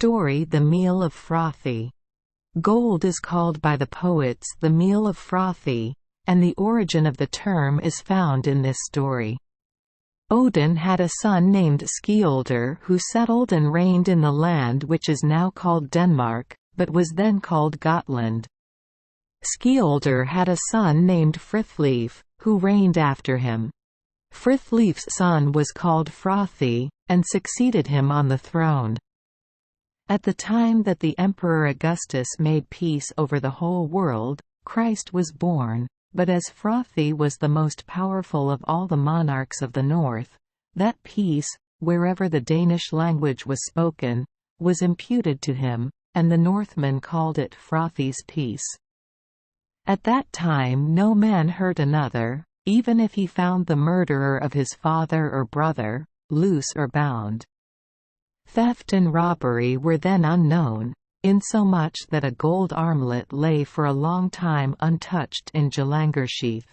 Story: The Meal of Frothi. Gold is called by the poets the meal of Frothi, and the origin of the term is found in this story. Odin had a son named Skioldr who settled and reigned in the land which is now called Denmark, but was then called Gotland. Skioldr had a son named Frithleif, who reigned after him. Frithleif's son was called Frothi, and succeeded him on the throne. At the time that the Emperor Augustus made peace over the whole world, Christ was born, but as Frothi was the most powerful of all the monarchs of the north, that peace, wherever the Danish language was spoken, was imputed to him, and the Northmen called it Frothi's peace. At that time no man hurt another, even if he found the murderer of his father or brother, loose or bound. Theft and robbery were then unknown, insomuch that a gold armlet lay for a long time untouched in Gyllengersheath.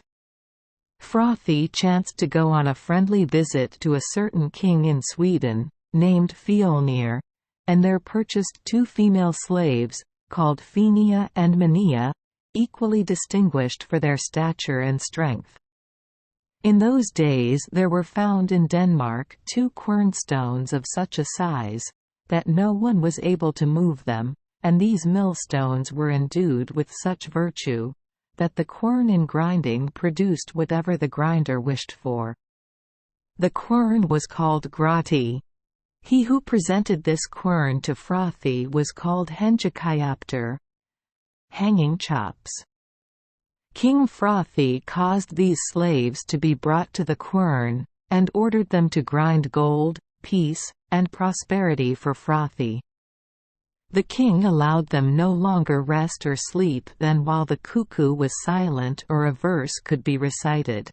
Frothi chanced to go on a friendly visit to a certain king in Sweden, named Fiolnir, and there purchased 2 female slaves, called Finia and Mania, equally distinguished for their stature and strength. In those days there were found in Denmark 2 quernstones of such a size, that no one was able to move them, and these millstones were endued with such virtue, that the quern in grinding produced whatever the grinder wished for. The quern was called Grati. He who presented this quern to Frothi was called Hengekajapter, hanging chops. King Frothi caused these slaves to be brought to the quern, and ordered them to grind gold, peace, and prosperity for Frothi. The king allowed them no longer rest or sleep than while the cuckoo was silent or a verse could be recited.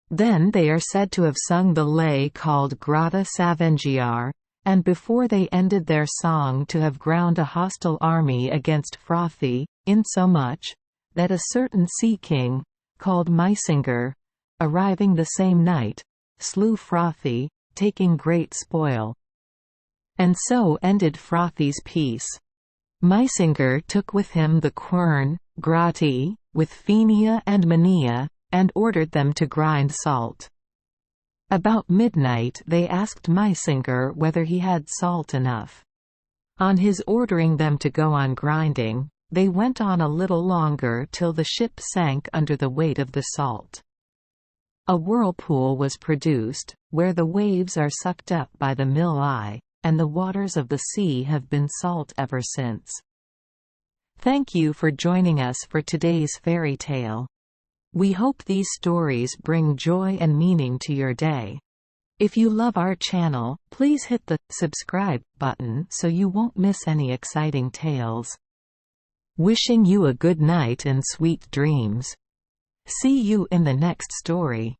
Then they are said to have sung the lay called Grata Savengiar, and before they ended their song to have ground a hostile army against Frothi, insomuch that a certain sea king, called Mysinger, arriving the same night, slew Frothi, taking great spoil. And so ended Frothi's peace. Mysinger took with him the quern, Grati, with Finia and Mania, and ordered them to grind salt. About midnight they asked Mysinger whether he had salt enough. On his ordering them to go on grinding, they went on a little longer till the ship sank under the weight of the salt. A whirlpool was produced, where the waves are sucked up by the mill eye, and the waters of the sea have been salt ever since. Thank you for joining us for today's fairy tale. We hope these stories bring joy and meaning to your day. If you love our channel, please hit the subscribe button so you won't miss any exciting tales. Wishing you a good night and sweet dreams. See you in the next story.